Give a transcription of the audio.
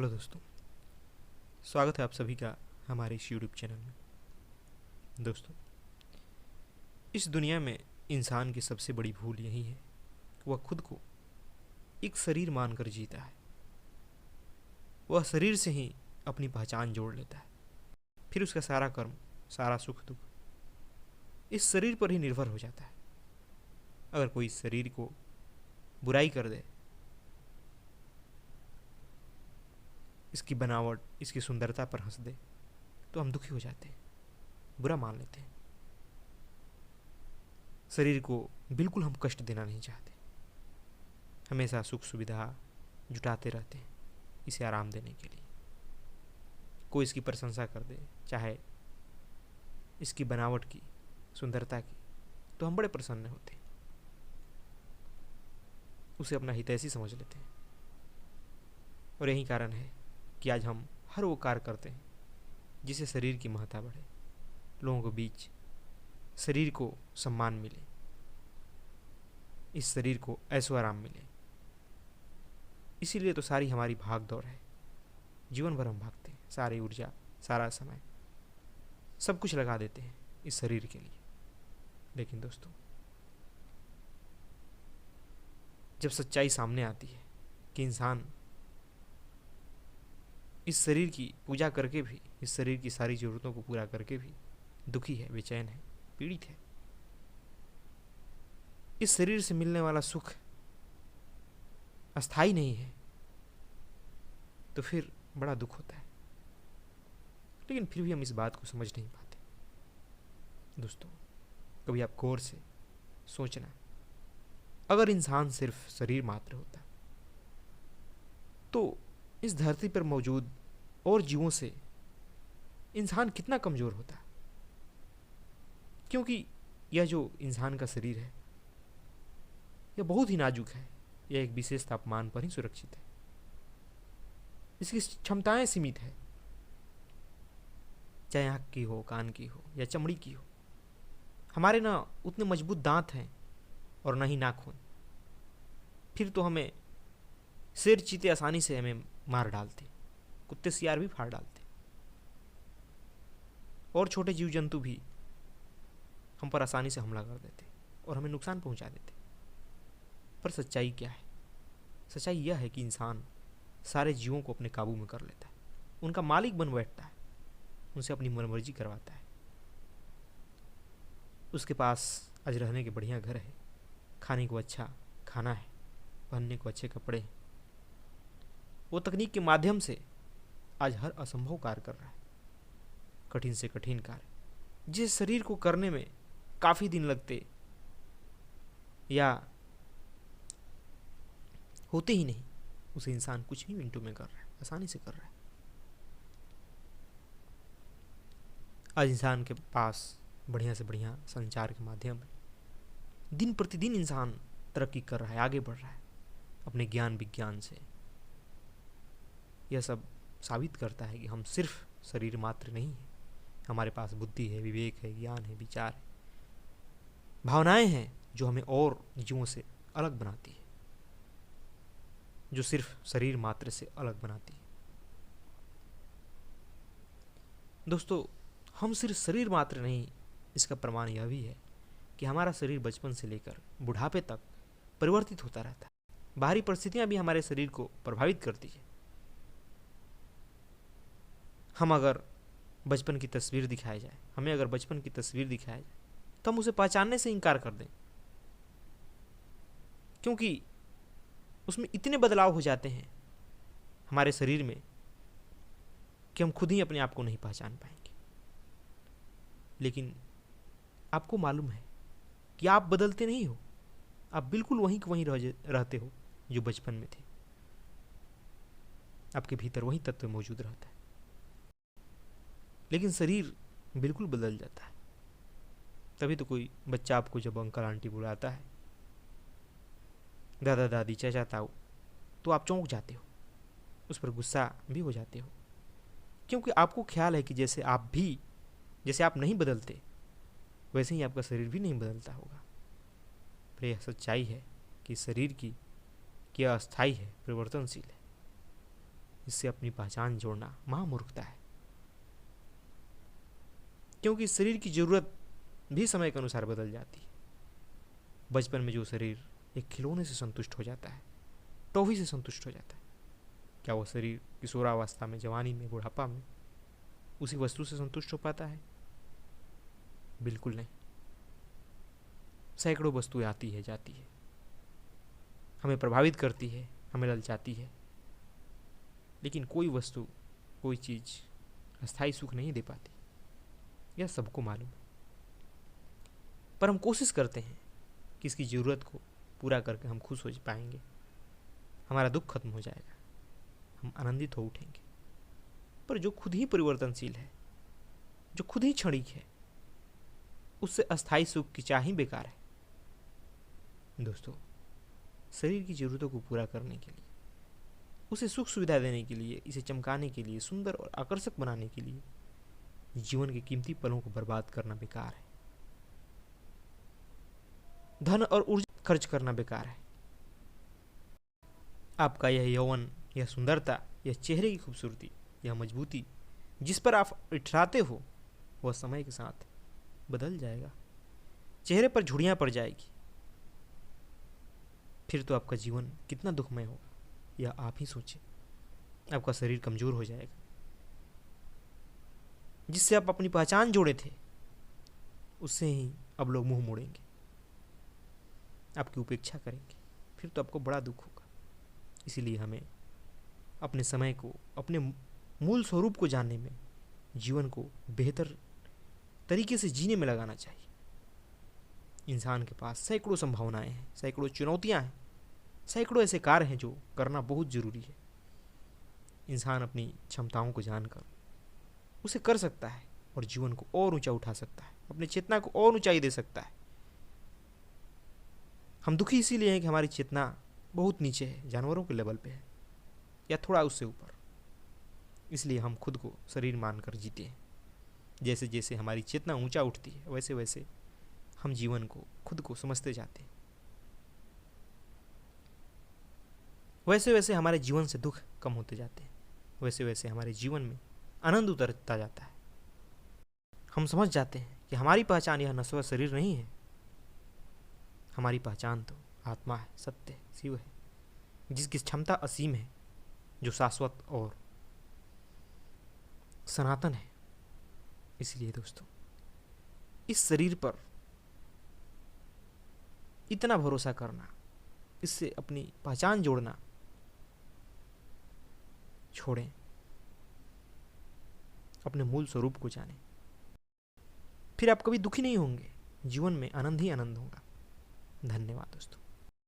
Hello दोस्तों, स्वागत है आप सभी का हमारे इस यूट्यूब चैनल में। दोस्तों, इस दुनिया में इंसान की सबसे बड़ी भूल यही है कि वह खुद को एक शरीर मानकर जीता है। वह शरीर से ही अपनी पहचान जोड़ लेता है। फिर उसका सारा कर्म, सारा सुख दुख इस शरीर पर ही निर्भर हो जाता है। अगर कोई इस शरीर को बुराई कर दे, इसकी बनावट, इसकी सुंदरता पर हंस दे, तो हम दुखी हो जाते हैं, बुरा मान लेते हैं। शरीर को बिल्कुल हम कष्ट देना नहीं चाहते। हमेशा सुख सुविधा जुटाते रहते हैं इसे आराम देने के लिए। कोई इसकी प्रशंसा कर दे, चाहे इसकी बनावट की, सुंदरता की, तो हम बड़े प्रसन्न होते हैं, उसे अपना हितैषी समझ लेते हैं। और यही कारण है कि आज हम हर वो कार्य करते हैं जिससे शरीर की महत्ता बढ़े, लोगों के बीच शरीर को सम्मान मिले, इस शरीर को ऐशो आराम मिले। इसीलिए तो सारी हमारी भाग दौड़ है। जीवन भर हम भागते हैं, सारी ऊर्जा, सारा समय, सब कुछ लगा देते हैं इस शरीर के लिए। लेकिन दोस्तों, जब सच्चाई सामने आती है कि इंसान इस शरीर की पूजा करके भी, इस शरीर की सारी जरूरतों को पूरा करके भी दुखी है, बेचैन है, पीड़ित है, इस शरीर से मिलने वाला सुख अस्थाई नहीं है, तो फिर बड़ा दुख होता है। लेकिन फिर भी हम इस बात को समझ नहीं पाते। दोस्तों, कभी आप गौर से सोचना, अगर इंसान सिर्फ शरीर मात्र होता तो इस धरती पर मौजूद और जीवों से इंसान कितना कमजोर होता। क्योंकि यह जो इंसान का शरीर है, यह बहुत ही नाजुक है। यह एक विशेष तापमान पर ही सुरक्षित है। इसकी क्षमताएं सीमित है, चाहे आंख की हो, कान की हो या चमड़ी की हो। हमारे ना उतने मजबूत दांत हैं और ना ही नाखून। फिर तो हमें शेर चीते आसानी से हमें मार डालते, कुत्ते सियार भी फाड़ डालते, और छोटे जीव जंतु भी हम पर आसानी से हमला कर देते और हमें नुकसान पहुंचा देते। पर सच्चाई क्या है? सच्चाई यह है कि इंसान सारे जीवों को अपने काबू में कर लेता है, उनका मालिक बन बैठता है, उनसे अपनी मनमर्जी करवाता है। उसके पास आज रहने के बढ़िया घर है, खाने को अच्छा खाना है, पहनने को अच्छे कपड़े हैं। वो तकनीक के माध्यम से आज हर असंभव कार्य कर रहा है, कठिन से कठिन कार्य, जिस शरीर को करने में काफी दिन लगते या होते ही नहीं, उसे इंसान कुछ ही मिनटों में कर रहा है, आसानी से कर रहा है। आज इंसान के पास बढ़िया से बढ़िया संचार के माध्यम है। दिन प्रतिदिन इंसान तरक्की कर रहा है, आगे बढ़ रहा है अपने ज्ञान विज्ञान से। यह सब साबित करता है कि हम सिर्फ शरीर मात्र नहीं है। हमारे पास बुद्धि है, विवेक है, ज्ञान है, विचार है, भावनाएं हैं जो हमें और जीवों से अलग बनाती है, जो सिर्फ शरीर मात्र से अलग बनाती है। दोस्तों, हम सिर्फ शरीर मात्र नहीं, इसका प्रमाण यह भी है कि हमारा शरीर बचपन से लेकर बुढ़ापे तक परिवर्तित होता रहता है। बाहरी परिस्थितियां भी हमारे शरीर को प्रभावित करती है। हम अगर बचपन की तस्वीर दिखाई जाए, हमें अगर बचपन की तस्वीर दिखाई जाए, तो हम उसे पहचानने से इनकार कर दें, क्योंकि उसमें इतने बदलाव हो जाते हैं हमारे शरीर में कि हम खुद ही अपने आप को नहीं पहचान पाएंगे। लेकिन आपको मालूम है कि आप बदलते नहीं हो, आप बिल्कुल वहीं के वहीं रहते हो जो बचपन में थे। आपके भीतर वही तत्व मौजूद रहता है, लेकिन शरीर बिल्कुल बदल जाता है। तभी तो कोई बच्चा आपको जब अंकल आंटी बुलाता है, दादा दादी, चाचा ताऊ, तो आप चौंक जाते हो, उस पर गुस्सा भी हो जाते हो, क्योंकि आपको ख्याल है कि जैसे आप नहीं बदलते, वैसे ही आपका शरीर भी नहीं बदलता होगा। पर यह सच्चाई है कि शरीर की क्या अस्थाई है, परिवर्तनशील है। इससे अपनी पहचान जोड़ना महामूर्खता है, क्योंकि शरीर की जरूरत भी समय के अनुसार बदल जाती है। बचपन में जो शरीर एक खिलौने से संतुष्ट हो जाता है, टॉफी से संतुष्ट हो जाता है, क्या वो शरीर किशोरावस्था में, जवानी में, बुढ़ापा में उसी वस्तु से संतुष्ट हो पाता है? बिल्कुल नहीं। सैकड़ों वस्तुएं आती है, जाती है, हमें प्रभावित करती है, हमें ललचाती है, लेकिन कोई वस्तु, कोई चीज अस्थायी सुख नहीं दे पाती, यह सबको मालूम है। पर हम कोशिश करते हैं कि इसकी जरूरत को पूरा करके हम खुश हो पाएंगे, हमारा दुख खत्म हो जाएगा, हम आनंदित हो उठेंगे। पर जो खुद ही परिवर्तनशील है, जो खुद ही क्षणिक है, उससे अस्थायी सुख की चाह ही बेकार है। दोस्तों, शरीर की जरूरतों को पूरा करने के लिए, उसे सुख सुविधा देने के लिए, इसे चमकाने के लिए, सुंदर और आकर्षक बनाने के लिए जीवन के कीमती पलों को बर्बाद करना बेकार है। धन और ऊर्जा खर्च करना बेकार है। आपका यह यौवन, यह सुंदरता, यह चेहरे की खूबसूरती, यह मजबूती जिस पर आप इठराते हो, वह समय के साथ बदल जाएगा, चेहरे पर झुर्रियां पड़ जाएगी। फिर तो आपका जीवन कितना दुखमय होगा, यह आप ही सोचें। आपका शरीर कमजोर हो जाएगा, जिससे आप अपनी पहचान जोड़े थे, उससे ही अब लोग मुंह मोड़ेंगे, आपकी उपेक्षा करेंगे, फिर तो आपको बड़ा दुख होगा। इसीलिए हमें अपने समय को, अपने मूल स्वरूप को जानने में, जीवन को बेहतर तरीके से जीने में लगाना चाहिए। इंसान के पास सैकड़ों संभावनाएं हैं, सैकड़ों चुनौतियां हैं, सैकड़ों ऐसे कार्य हैं जो करना बहुत जरूरी है। इंसान अपनी क्षमताओं को जानकर उसे कर सकता है और जीवन को और ऊंचा उठा सकता है, अपनी चेतना को और ऊंचाई दे सकता है। हम दुखी इसीलिए हैं कि हमारी चेतना बहुत नीचे है, जानवरों के लेवल पे है या थोड़ा उससे ऊपर। इसलिए हम खुद को शरीर मानकर जीते हैं। जैसे जैसे हमारी चेतना ऊंचा उठती है, वैसे वैसे हम जीवन को, खुद को समझते जाते हैं, वैसे वैसे हमारे जीवन से दुख कम होते जाते हैं, वैसे वैसे हमारे जीवन में आनंद उतरता जाता है। हम समझ जाते हैं कि हमारी पहचान यह नश्वर शरीर नहीं है, हमारी पहचान तो आत्मा है, सत्य है, शिव है, जिसकी क्षमता असीम है, जो शाश्वत और सनातन है। इसलिए दोस्तों, इस शरीर पर इतना भरोसा करना, इससे अपनी पहचान जोड़ना छोड़ें, अपने मूल स्वरूप को जानें। फिर आप कभी दुखी नहीं होंगे, जीवन में आनंद ही आनंद होगा। धन्यवाद दोस्तों।